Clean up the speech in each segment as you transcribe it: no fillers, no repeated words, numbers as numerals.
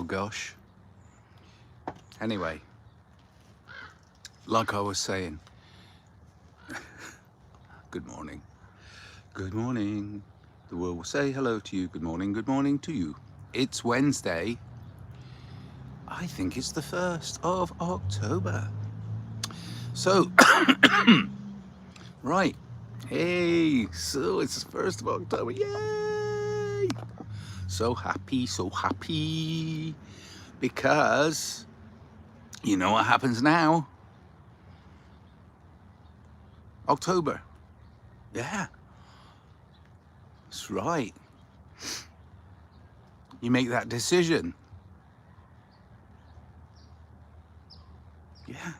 gosh. Anyway, like I was saying, good morning. Good morning. The world will say hello to you. Good morning to you. It's Wednesday. I think it's the 1st of October. So, right. Hey, so it's the 1st of October. Yay! So happy. Because you know what happens now? October. Yeah. That's right. You make that decision. Yeah.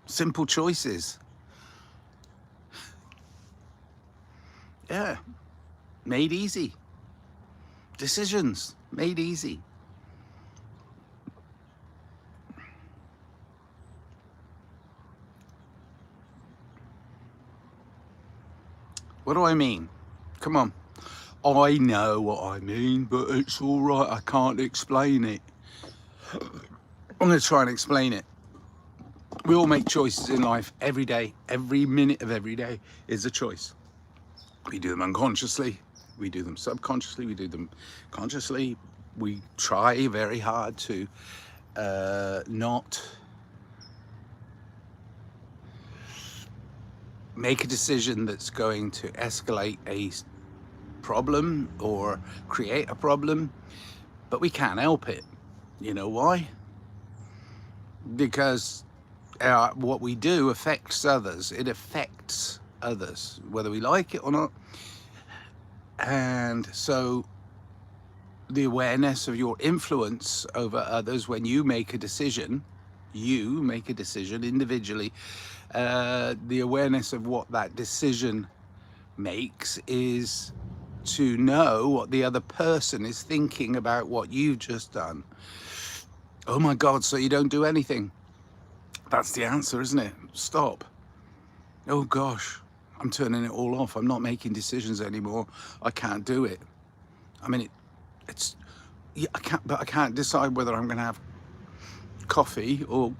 Simple choices. Yeah. Made easy. Decisions made easy. What do I mean? Come on. I know what I mean, but it's all right. I can't explain it. I'm going to try and explain it. We all make choices in life every day. Every minute of every day is a choice. We do them unconsciously. We do them subconsciously. We do them consciously. We try very hard to not make a decision that's going to escalate a problem or create a problem, but we can't help it. You know why? Because what we do affects others. It affects others, whether we like it or not. And so the awareness of your influence over others when you make a decision individually, the awareness of what that decision makes is to know what the other person is thinking about what you've just done. Oh my God, so you don't do anything. That's the answer, isn't it? Stop. Oh gosh, I'm turning it all off. I'm not making decisions anymore. I can't do it. I mean, it's yeah, I can't decide whether I'm going to have coffee or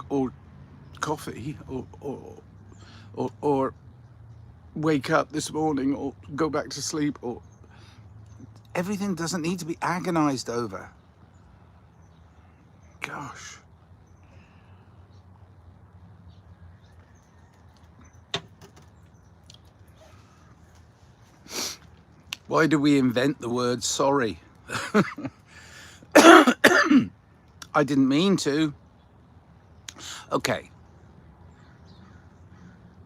coffee or wake up this morning or go back to sleep, or everything doesn't need to be agonized over. Gosh. Why do we invent the word sorry? I didn't mean to. Okay.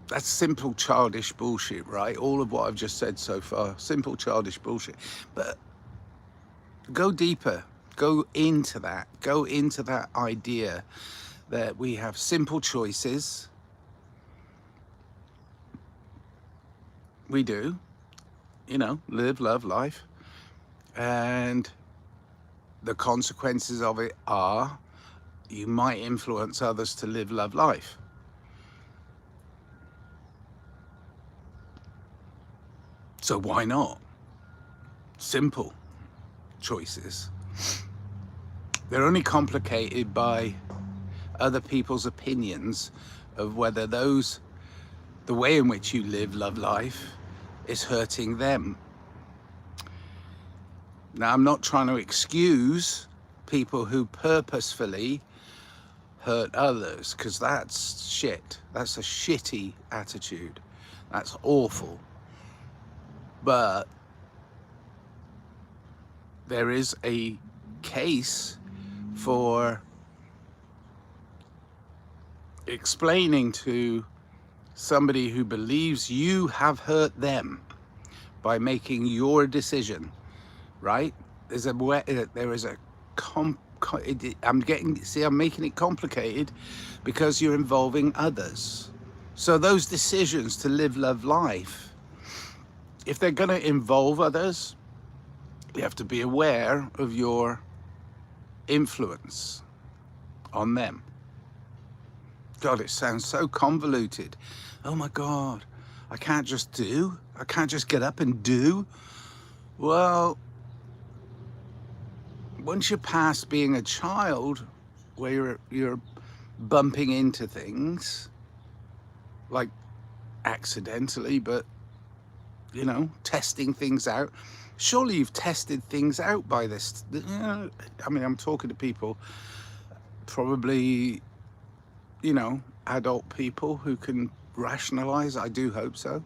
That's simple childish bullshit, right? All of what I've just said so far, simple childish bullshit. But go deeper, go into that idea that we have simple choices. We do, live, love, life. And the consequences of it are you might influence others to live, love, life. So why not? Simple choices. They're only complicated by other people's opinions of whether the way in which you live, love, life is hurting them. Now, I'm not trying to excuse people who purposefully hurt others, because that's shit. That's a shitty attitude. That's awful. But there is a case for explaining to somebody who believes you have hurt them by making your decision, right? I'm making it complicated because you're involving others. So those decisions to live, love, life, if they're going to involve others, you have to be aware of your influence on them. God, it sounds so convoluted. Oh my God, I can't just get up and do. Well, once you're past being a child, where you're bumping into things, like accidentally, but you know, testing things out. Surely you've tested things out by this. You know, I mean, I'm talking to people, probably, you know, adult people who can rationalize. I do hope so.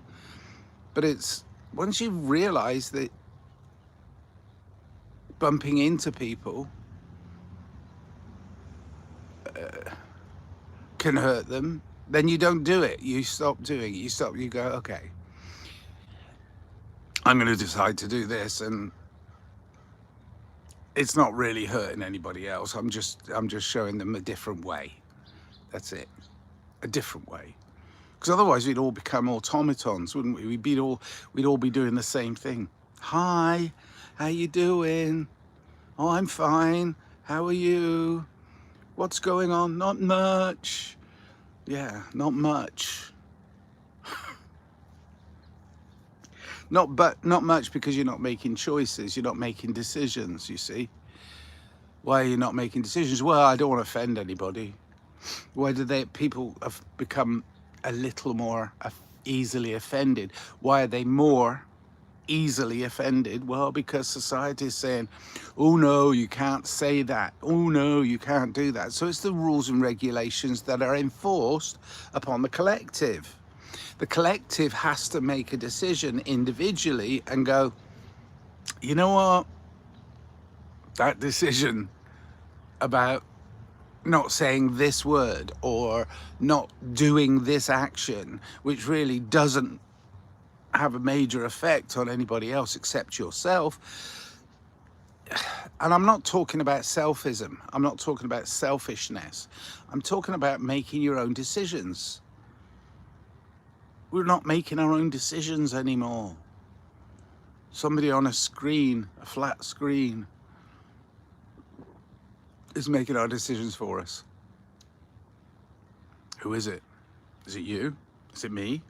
But it's once you realize that bumping into people can hurt them, then you don't do it. You stop doing it. You go, okay, I'm going to decide to do this, and it's not really hurting anybody else. I'm just showing them a different way. That's it. A different way. Because otherwise we'd all become automatons, wouldn't we? We'd all be doing the same thing. Hi, how you doing? Oh, I'm fine. How are you? What's going on? Not much. Yeah, not much. Not much, because you're not making choices. You're not making decisions, you see. Why are you not making decisions? Well, I don't want to offend anybody. Why do people have become a little more easily offended? Why are they more easily offended? Well, because society is saying, oh no, you can't say that. Oh no, you can't do that. So it's the rules and regulations that are enforced upon the collective. The collective has to make a decision individually and go, you know what? That decision about not saying this word or not doing this action, which really doesn't have a major effect on anybody else except yourself. And I'm not talking about selfism. I'm not talking about selfishness. I'm talking about making your own decisions. We're not making our own decisions anymore. Somebody on a screen, a flat screen, is making our decisions for us. Who is it? Is it you? Is it me?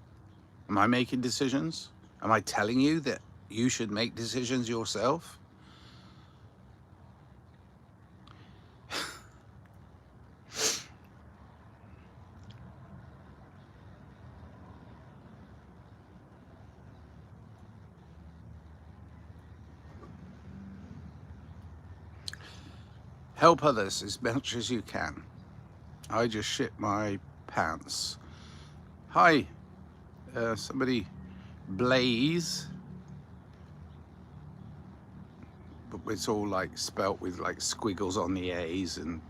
Am I making decisions? Am I telling you that you should make decisions yourself? Help others as much as you can. I just shit my pants. Hi, somebody, Blaze, but it's all like spelt with like squiggles on the A's and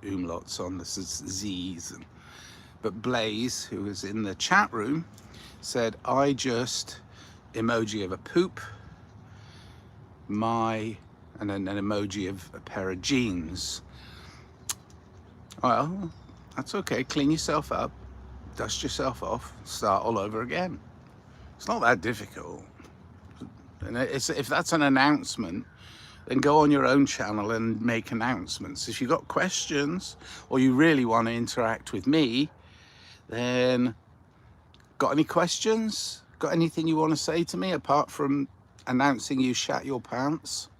umlauts on the Z's. But Blaze, who was in the chat room, said, I just, emoji of a poop, and then an emoji of a pair of jeans. Well, that's okay. Clean yourself up, dust yourself off, start all over again. It's not that difficult. And if that's an announcement, then go on your own channel and make announcements. If you've got questions or you really want to interact with me, then got any questions? Got anything you want to say to me apart from announcing you shat your pants?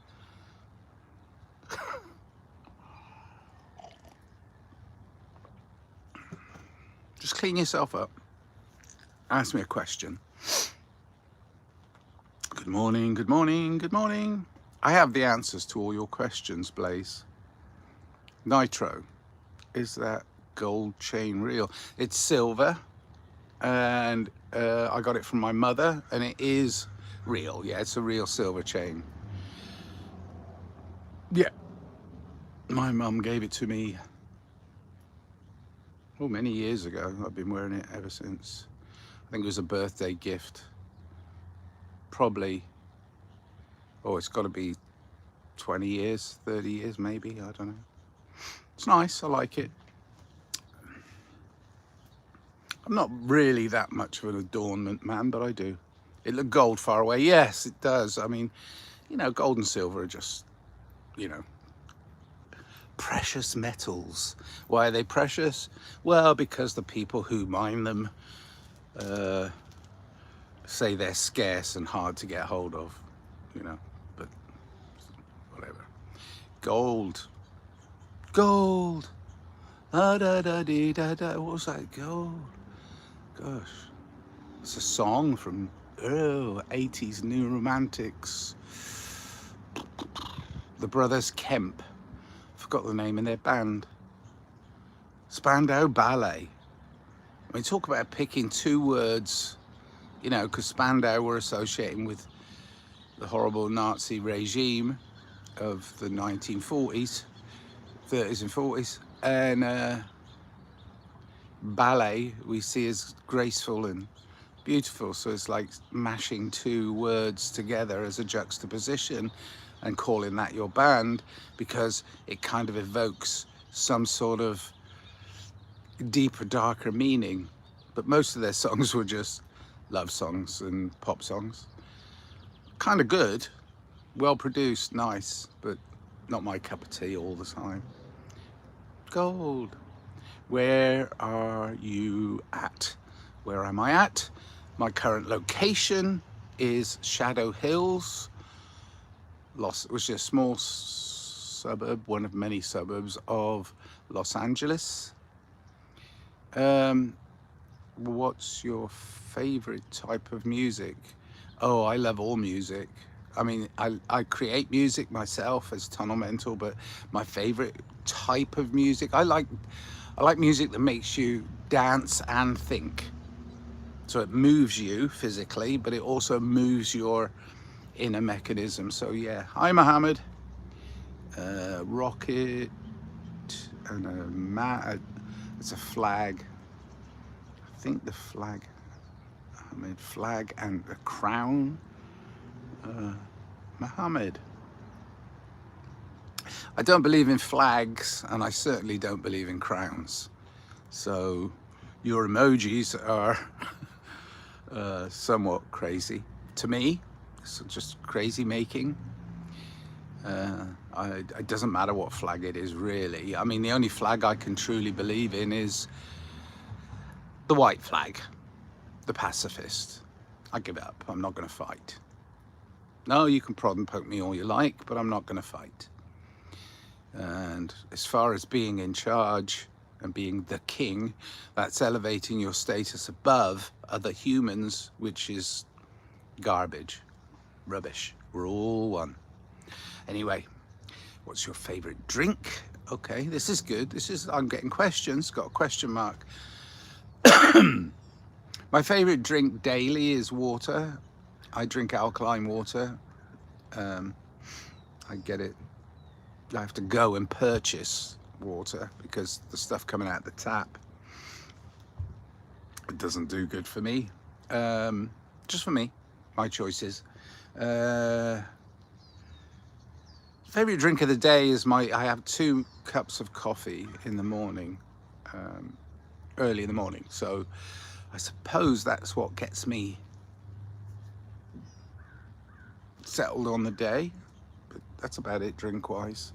Just clean yourself up. Ask me a question. Good morning, good morning, good morning. I have the answers to all your questions, Blaze. Nitro, is that gold chain real? It's silver, and I got it from my mother, and it is real. Yeah, it's a real silver chain. Yeah, my mum gave it to me, oh, many years ago. I've been wearing it ever since. I think it was a birthday gift. Probably, oh, it's got to be 20 years, 30 years maybe, I don't know. It's nice, I like it. I'm not really that much of an adornment man, but I do. It looked gold far away. Yes, it does. I mean, you know, gold and silver are just, you know, precious metals. Why are they precious? Well, because the people who mine them say they're scarce and hard to get hold of, you know, but whatever. Gold. Gold. Da da da dee da da. What was that? Gold. Gosh. It's a song from 80s New Romantics. The Brothers Kemp. Forgot the name of their band. Spandau Ballet. I mean, talk about picking two words, you know, because Spandau were associating with the horrible Nazi regime of the 1940s, 30s and 40s. And ballet we see as graceful and beautiful. So it's like mashing two words together as a juxtaposition and calling that your band, because it kind of evokes some sort of deeper, darker meaning. But most of their songs were just love songs and pop songs. Kind of good, well produced, nice, but not my cup of tea all the time. Gold. Where are you at? Where am I at? My current location is Shadow Hills, which is a small suburb, one of many suburbs of Los Angeles. What's your favorite type of music? Oh, I love all music. I mean, I create music myself as Tunnel Mental, but my favorite type of music, I like music that makes you dance and think. So it moves you physically, but it also moves your inner mechanism. So yeah, hi Mohammed. Rocket and it's a flag. I think the flag. I made flag and a crown. Mohammed. I don't believe in flags, and I certainly don't believe in crowns. So your emojis are somewhat crazy to me. It's just crazy making. It doesn't matter what flag it is, really. I mean, the only flag I can truly believe in is the white flag, the pacifist. I give up. I'm not going to fight. No, you can prod and poke me all you like, but I'm not going to fight. And as far as being in charge and being the king, that's elevating your status above other humans, which is garbage, rubbish. We're all one. Anyway, what's your favorite drink? Okay, this is good. I'm getting questions, got a question mark. My favorite drink daily is water. I drink alkaline water. I get it. I have to go and purchase water because the stuff coming out the tap, it doesn't do good for me. Just for me, my choices. Favorite drink of the day is I have 2 cups of coffee in the morning, early in the morning. So I suppose that's what gets me settled on the day, but that's about it drink wise.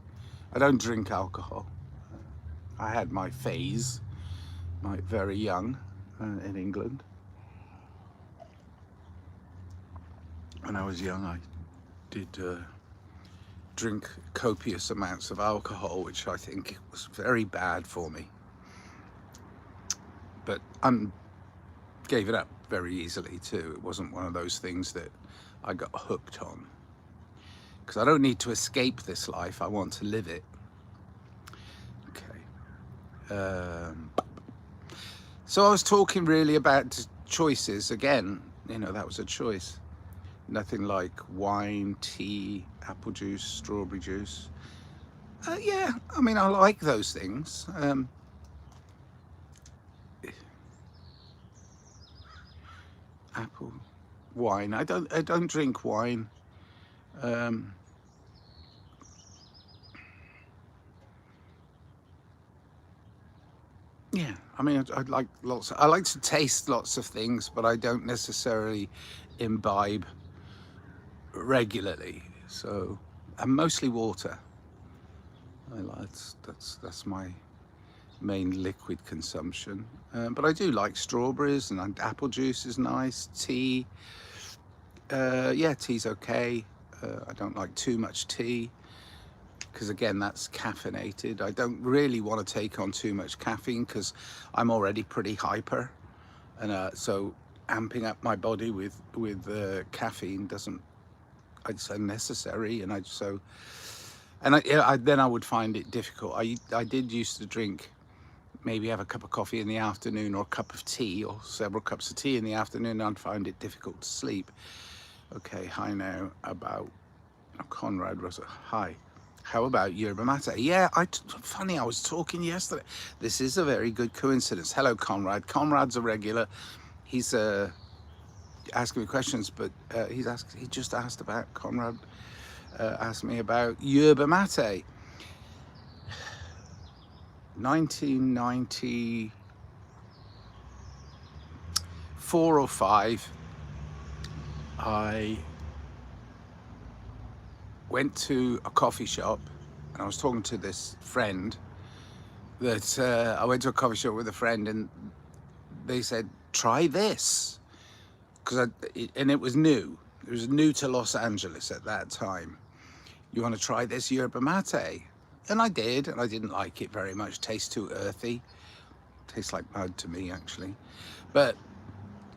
I don't drink alcohol. I had my phase, very young, in England. When I was young, I did drink copious amounts of alcohol, which I think was very bad for me. But I gave it up very easily too. It wasn't one of those things that I got hooked on. Because I don't need to escape this life, I want to live it. Okay. So I was talking really about choices again. You know, that was a choice. Nothing like wine, tea, apple juice, strawberry juice. Yeah, I mean, I like those things. Apple, wine. I don't drink wine. Yeah, I mean, I like I like to taste lots of things, but I don't necessarily imbibe regularly. So, and mostly water. That's my main liquid consumption. But I do like strawberries, and apple juice is nice. Tea, yeah, tea's okay. I don't like too much tea because again, that's caffeinated. I don't really want to take on too much caffeine because I'm already pretty hyper, and so amping up my body with caffeine doesn't, it's unnecessary. And then I would find it difficult. I did used to drink, maybe have a cup of coffee in the afternoon or a cup of tea or several cups of tea in the afternoon, and I'd find it difficult to sleep. Okay, hi now about Conrad Russell. Hi. How about yerba mate? Yeah, funny, I was talking yesterday. This is a very good coincidence. Hello, Conrad. Conrad's a regular. He's asking me questions, but he just asked about Conrad. Asked me about yerba mate. 1994 or 5, I went to a coffee shop, and I was talking to this friend that I went to a coffee shop with a friend, and they said, try this, and it was new. It was new to Los Angeles at that time. You want to try this yerba mate? And I did, and I didn't like it very much. Tastes too earthy. Tastes like mud to me, actually. But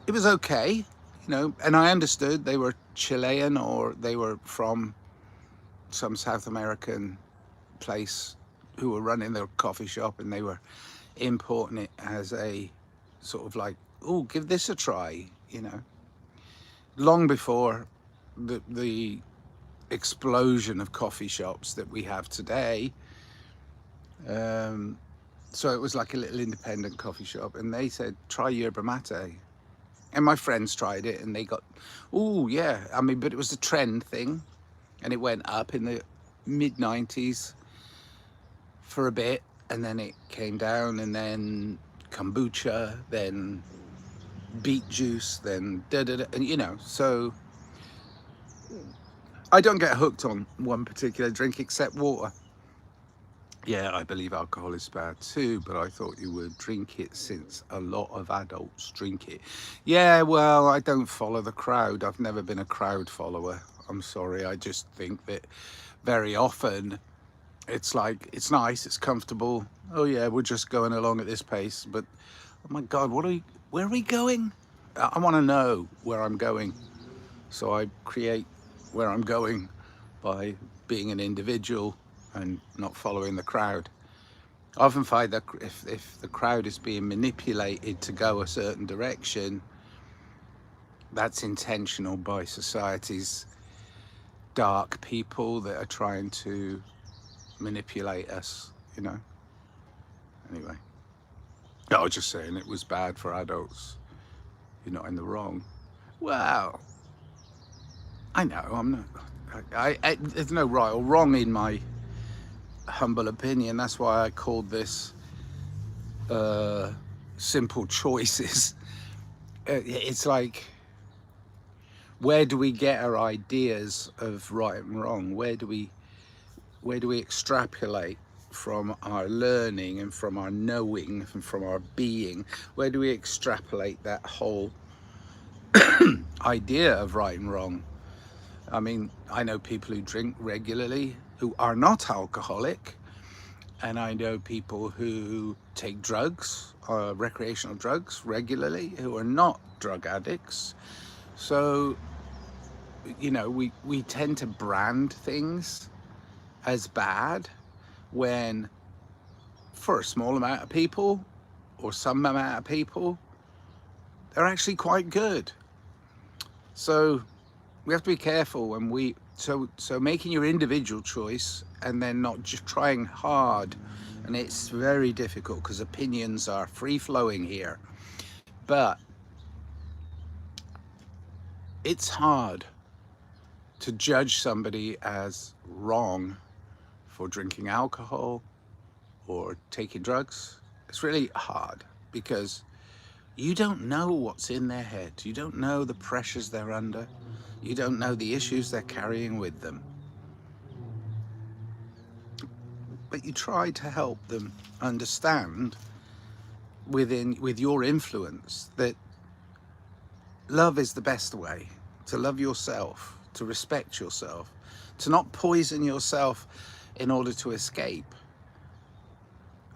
it was okay, and I understood they were Chilean or they were from some South American place who were running their coffee shop, and they were importing it as a sort of like, oh, give this a try, long before the explosion of coffee shops that we have today. So it was like a little independent coffee shop, and they said, try yerba mate. And my friends tried it, and they got, oh yeah, I mean, but it was a trend thing, and it went up in the mid-90s for a bit, and then it came down, and then kombucha, then beet juice, then and so I don't get hooked on one particular drink except water. Yeah, I believe alcohol is bad too, but I thought you would drink it since a lot of adults drink it. Yeah, well, I don't follow the crowd. I've never been a crowd follower. I'm sorry. I just think that very often it's like, it's nice, it's comfortable. Oh yeah, we're just going along at this pace, but oh my God, where are we going? I want to know where I'm going. So I create where I'm going by being an individual and not following the crowd. I often find that if the crowd is being manipulated to go a certain direction, that's intentional by society's dark people that are trying to manipulate us, Anyway, I was just saying it was bad for adults. You're not in the wrong. Well, I know, I'm not, there's no right or wrong in my humble opinion. That's why I called this simple choices. It's like, where do we get our ideas of right and wrong? Where do we extrapolate from our learning and from our knowing and from our being? Where do we extrapolate that whole idea of right and wrong? I mean, I know people who drink regularly who are not alcoholic, and I know people who take drugs, recreational drugs regularly, who are not drug addicts. So, we tend to brand things as bad when, for a small amount of people or some amount of people, they're actually quite good. So we have to be careful when so making your individual choice and then not just trying hard. And it's very difficult because opinions are free-flowing here, but it's hard to judge somebody as wrong for drinking alcohol or taking drugs. It's really hard because you don't know what's in their head. You don't know the pressures they're under. You don't know the issues they're carrying with them. But you try to help them understand with your influence that love is the best way to love yourself, to respect yourself, to not poison yourself in order to escape.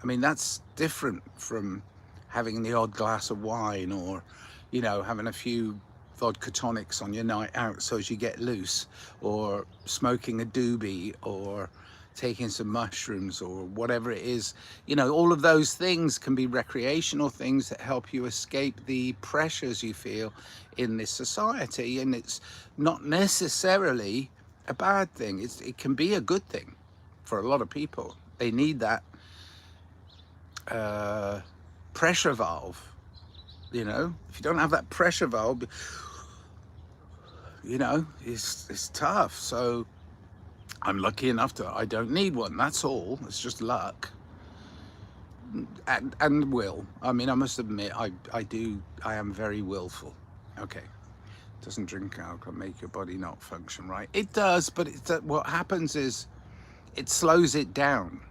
I mean, that's different from having the odd glass of wine, or, you know, having a few vodka tonics on your night out so as you get loose, or smoking a doobie, or taking some mushrooms, or whatever it is. You know, all of those things can be recreational things that help you escape the pressures you feel in this society, and it's not necessarily a bad thing. It can be a good thing for a lot of people. They need that pressure valve. You know, if you don't have that pressure valve, you know, it's tough. So I'm lucky enough that I don't need one. That's all. It's just luck and will. I mean, I must admit, I am very willful. Okay. Doesn't drink alcohol make your body not function right? It does, but what happens is it slows it down.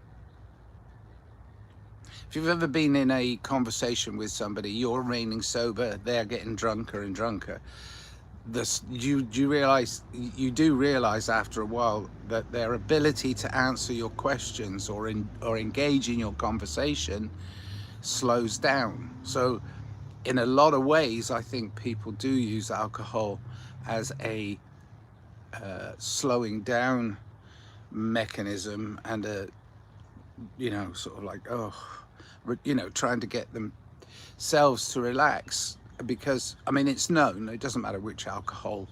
If you've ever been in a conversation with somebody, you're remaining sober, they're getting drunker and drunker. You do realize after a while that their ability to answer your questions or engage in your conversation slows down. So in a lot of ways, I think people do use alcohol as a slowing down mechanism, and a, you know, sort of like, you know, trying to get themselves to relax. Because, I mean, it's known, it doesn't matter which alcohol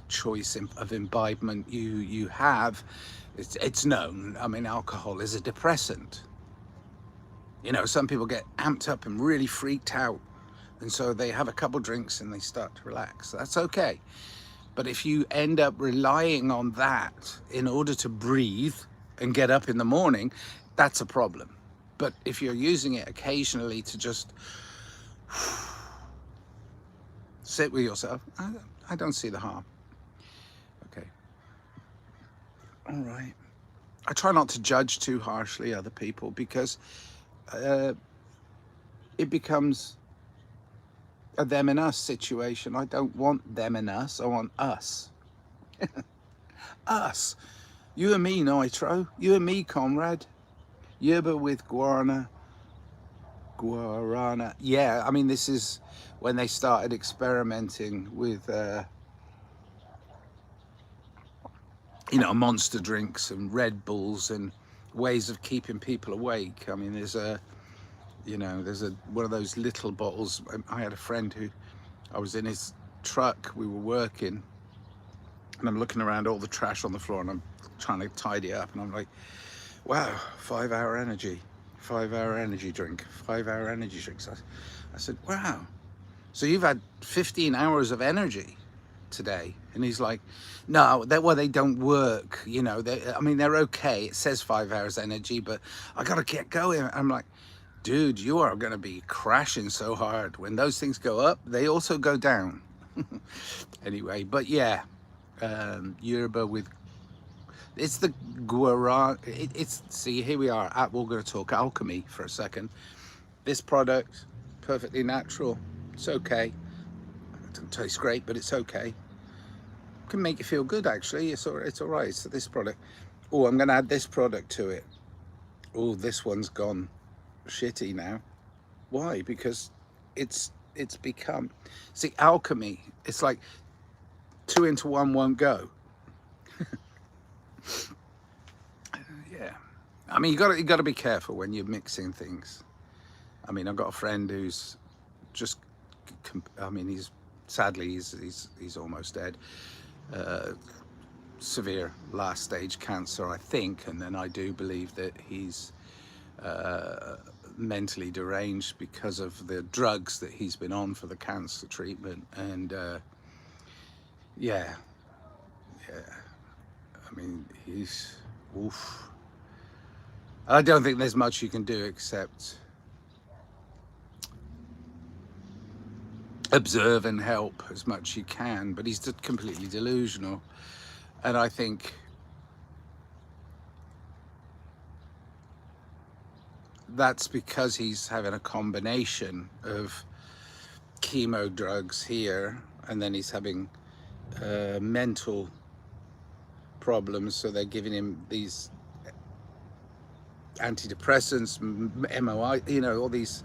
choice of imbibement you have, it's known. I mean, alcohol is a depressant. You know, some people get amped up and really freaked out, and so they have a couple drinks and they start to relax. That's okay. But if you end up relying on that in order to breathe and get up in the morning, that's a problem. But if you're using it occasionally to just sit with yourself, I don't see the harm. Okay. All right. I try not to judge too harshly other people, because it becomes a them and us situation. I don't want them and us. I want us. Us. You and me, Nitro. You and me, comrade. Yerba with guarana. Yeah, I mean, this is when they started experimenting with, you know, monster drinks and Red Bulls and ways of keeping people awake. I mean, there's one of those little bottles. I had a friend who, I was in his truck, we were working, and I'm looking around all the trash on the floor, and I'm trying to tidy it up, and I'm like, wow, 5 hour energy drink, 5 hour energy drinks. I said, wow, so you've had 15 hours of energy today? And he's like, no, they don't work, you know. I mean, they're okay. It says 5 hours energy, but I gotta get going. I'm like, dude, you are gonna be crashing so hard. When those things go up, they also go down. Anyway, but yeah, yerba with, it's the guarana. See, here we are. We're going to talk alchemy for a second. This product, perfectly natural. It's okay. It doesn't taste great, but it's okay. Can make you feel good, actually. It's all right. So this product. Oh, I'm going to add this product to it. Oh, this one's gone shitty now. Why? Because it's become, see, alchemy. It's like 2 into 1 won't go. Yeah, I mean, you got to be careful when you're mixing things. I mean, I've got a friend who's just, I mean, he's almost dead. Severe last stage cancer, I think, and then I do believe that he's mentally deranged because of the drugs that he's been on for the cancer treatment. And yeah, I mean, he's, oof. I don't think there's much you can do except observe and help as much as you can, but he's completely delusional. And I think that's because he's having a combination of chemo drugs here, and then he's having mental problems, so they're giving him these antidepressants, MOI, you know, all these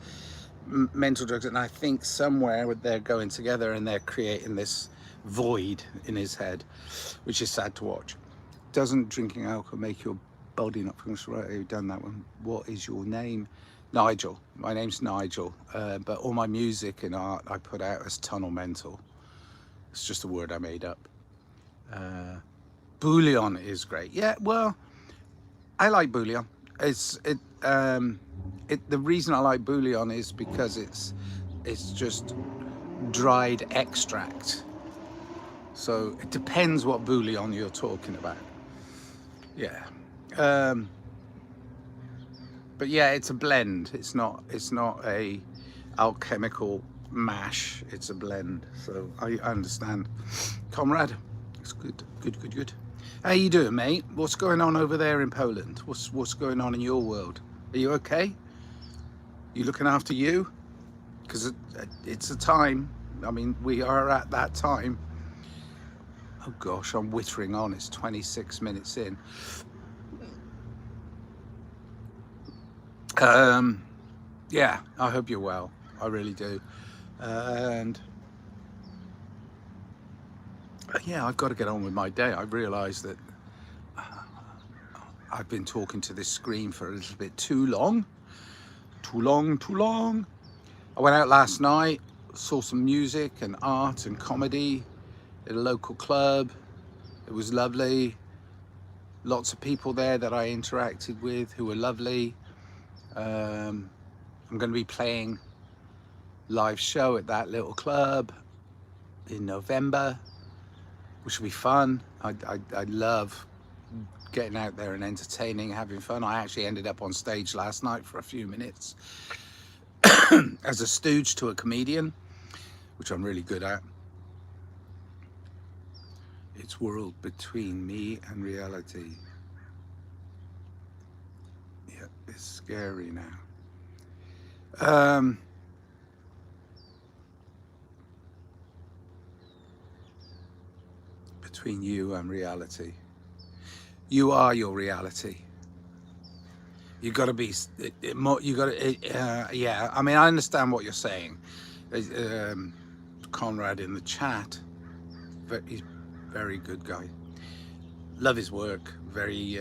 mental drugs, and I think somewhere they're going together and they're creating this void in his head, which is sad to watch. Doesn't drinking alcohol make your body not functional? Right, you've done that one. What is your name? Nigel. My name's Nigel, but all my music and art I put out as Tunnel Mental. It's just a word I made up. Bouillon is great. Yeah, well, I like bouillon. The reason I like bouillon is because it's just dried extract. So it depends what bouillon you're talking about. Yeah. But yeah, it's a blend. It's not a alchemical mash. It's a blend. So I understand. Comrade, it's good. How you doing, mate? What's going on over there in Poland? What's going on in your world? Are you okay? You looking after you? Because it's a time. I mean, we are at that time. Oh gosh, I'm whittering on. It's 26 minutes in. Yeah, I hope you're well. I really do. And yeah, I've got to get on with my day. I realised that I've been talking to this screen for a little bit too long. Too long. I went out last night, saw some music and art and comedy at a local club. It was lovely. Lots of people there that I interacted with who were lovely. I'm going to be playing live show at that little club in November, which will be fun. I love getting out there and entertaining, having fun. I actually ended up on stage last night for a few minutes as a stooge to a comedian, which I'm really good at. It's world between me and reality. Yeah, it's scary now. Between you and reality. You are your reality. You got to be more. You got to. Yeah. I mean, I understand what you're saying. Conrad in the chat. He's a very good guy. Love his work. Very.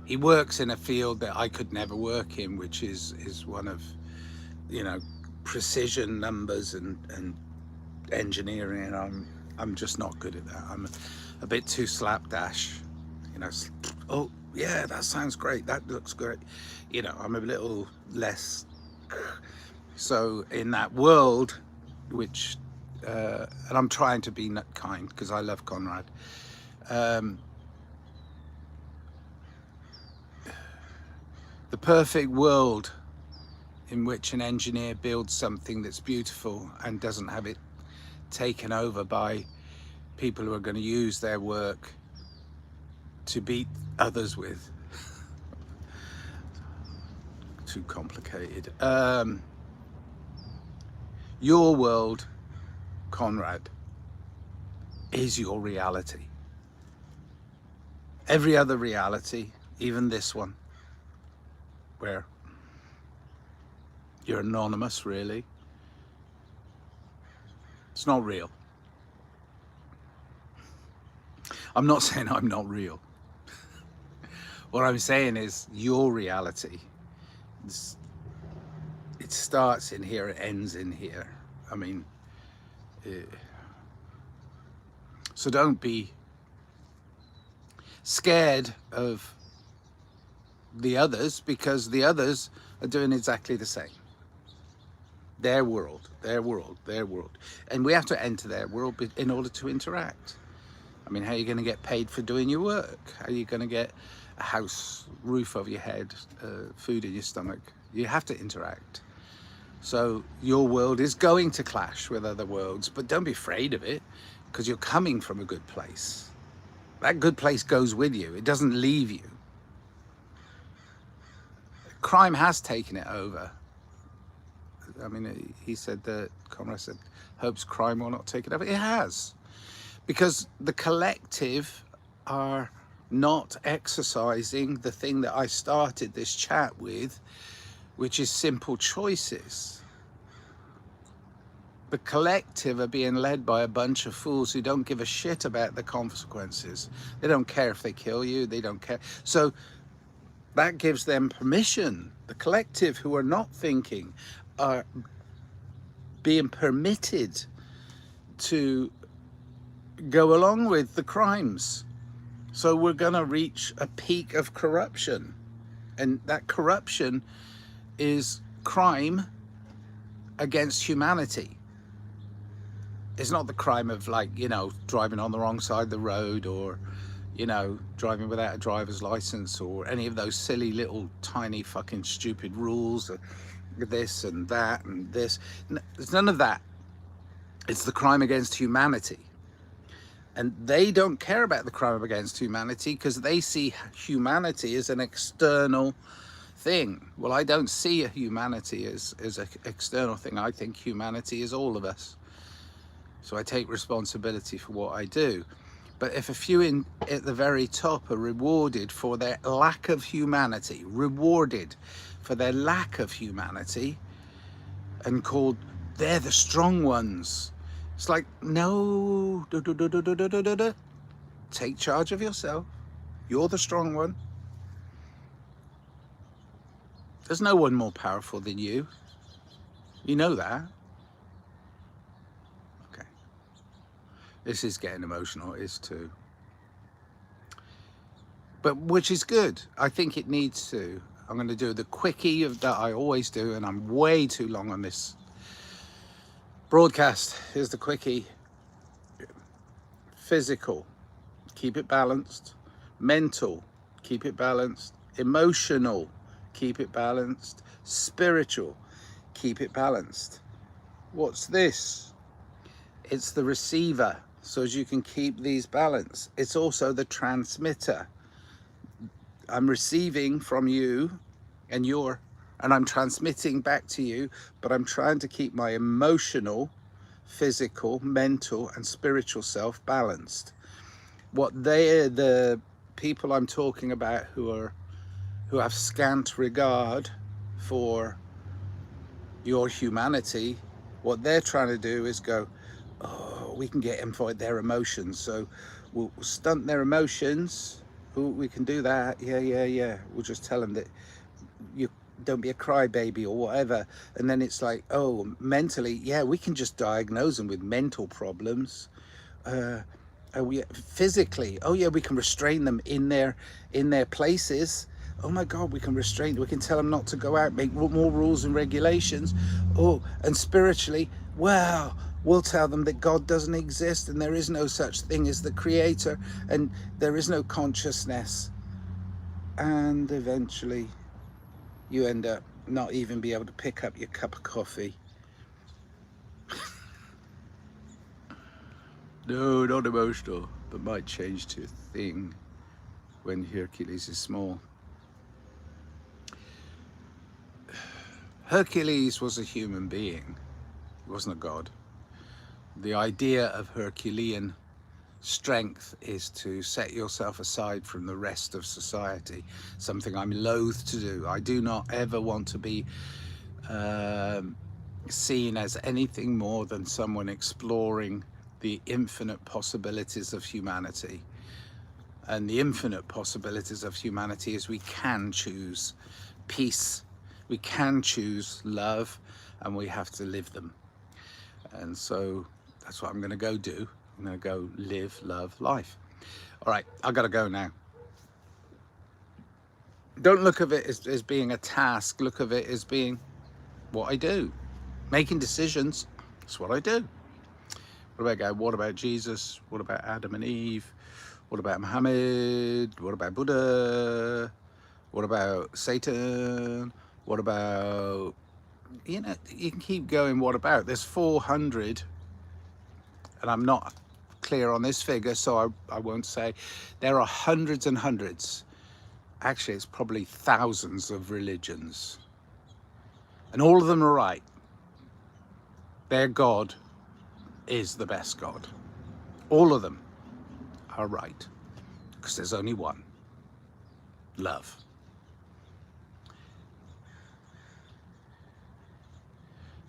He works in a field that I could never work in, which is one of, you know, precision numbers and engineering. I'm just not good at that. I'm a bit too slapdash, you know. Oh yeah, that sounds great, that looks great, you know. I'm a little less so in that world, which and I'm trying to be kind because I love Conrad. The perfect world in which an engineer builds something that's beautiful and doesn't have it taken over by people who are going to use their work to beat others with. Too complicated. Your world, Conrad, is your reality. Every other reality, even this one, where you're anonymous, really, it's not real. I'm not saying I'm not real. What I'm saying is your reality, it starts in here, it ends in here. I mean, so don't be scared of the others, because the others are doing exactly the same. Their world. And we have to enter their world in order to interact. I mean, how are you going to get paid for doing your work? How are you going to get a house, roof over your head, food in your stomach? You have to interact. So your world is going to clash with other worlds, but don't be afraid of it, because you're coming from a good place. That good place goes with you. It doesn't leave you. Crime has taken it over. I mean, he said that, Conrad said, hopes crime will not take it over. It has. Because the collective are not exercising the thing that I started this chat with, which is simple choices. The collective are being led by a bunch of fools who don't give a shit about the consequences. They don't care if they kill you, they don't care. So that gives them permission. The collective who are not thinking are being permitted to go along with the crimes. So we're gonna reach a peak of corruption. And that corruption is crime against humanity. It's not the crime of, like, you know, driving on the wrong side of the road, or, you know, driving without a driver's license, or any of those silly little tiny fucking stupid rules, this and that and this. There's none of that. It's the crime against humanity. And they don't care about the crime against humanity because they see humanity as an external thing. Well, I don't see a humanity as an external thing. I think humanity is all of us. So I take responsibility for what I do. But if a few at the very top are rewarded for their lack of humanity, and called, they're the strong ones. It's like, no, take charge of yourself. You're the strong one. There's no one more powerful than you. You know that. This is getting emotional, it is too. But which is good. I think it needs to. I'm going to do the quickie that I always do, and I'm way too long on this broadcast. Here's the quickie. Physical, keep it balanced. Mental, keep it balanced. Emotional, keep it balanced. Spiritual, keep it balanced. What's this? It's the receiver. So as you can keep these balanced, it's also the transmitter. I'm receiving from you and I'm transmitting back to you, but I'm trying to keep my emotional, physical, mental, and spiritual self balanced. The people I'm talking about who have scant regard for your humanity, what they're trying to do is go, oh, we can get them for their emotions, so we'll stunt their emotions. Ooh, we can do that. Yeah. We'll just tell them that you don't be a crybaby or whatever. And then it's like, oh, mentally, yeah, we can just diagnose them with mental problems. Physically, oh yeah, we can restrain them in their places. Oh my God, we can restrain. We can tell them not to go out, make more rules and regulations. Oh, and spiritually, well, we'll tell them that God doesn't exist and there is no such thing as the creator and there is no consciousness. And eventually you end up not even be able to pick up your cup of coffee. No, not emotional, but might change to a thing when Hercules is small. Hercules was a human being. He wasn't a god. The idea of Herculean strength is to set yourself aside from the rest of society, something I'm loath to do. I do not ever want to be seen as anything more than someone exploring the infinite possibilities of humanity. And the infinite possibilities of humanity is we can choose peace, we can choose love, and we have to live them. And so that's what I'm going to go do. I'm going to go live, love, life. All right, I got to go now. Don't look at it as being a task. Look at it as being what I do. Making decisions, that's what I do. What about God? What about Jesus? What about Adam and Eve? What about Muhammad? What about Buddha? What about Satan? What about, you know, you can keep going. What about? There's 400, and I'm not clear on this figure, so I won't say. There are hundreds and hundreds. Actually, it's probably thousands of religions. And all of them are right. Their God is the best God. All of them are right. because there's only one. Love.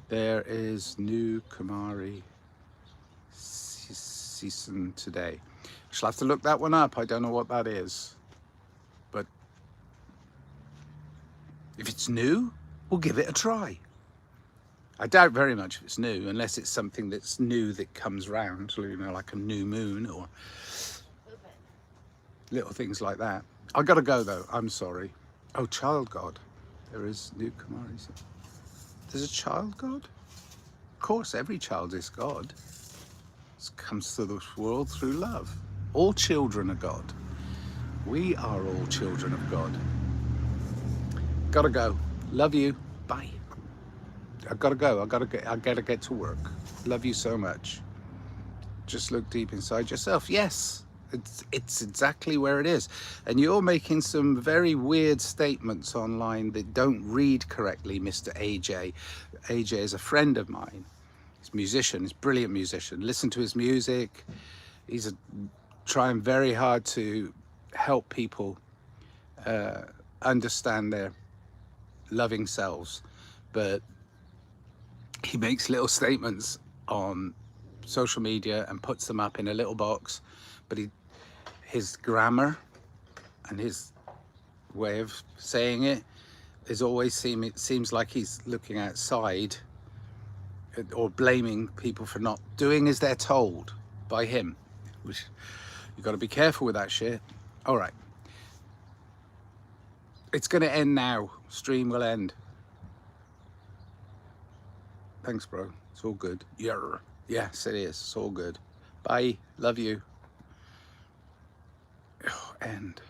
There is new Kumari season today. Shall have to look that one up. I don't know what that is. But if it's new, we'll give it a try. I doubt very much if it's new, unless it's something that's new that comes round, you know, like a new moon or little things like that. I gotta go though, I'm sorry. Oh, child God. There is new Kumari. There's a child God? Of course, every child is God. It comes to this world through love. All children are God. We are all children of God. Gotta go. Love you. Bye. I gotta go. I gotta get to work. Love you so much. Just look deep inside yourself. Yes, it's exactly where it is. And you're making some very weird statements online that don't read correctly, Mr. AJ. AJ is a friend of mine. He's a musician. He's a brilliant musician. Listen to his music. He's trying very hard to help people understand their loving selves, but he makes little statements on social media and puts them up in a little box, but his grammar and his way of saying it is always it seems like he's looking outside or blaming people for not doing as they're told by him, which you got to be careful with that shit. All right, it's going to end now. Stream will end. Thanks, bro. It's all good. Yeah. Yes, it is. It's all good. Bye. Love you. End.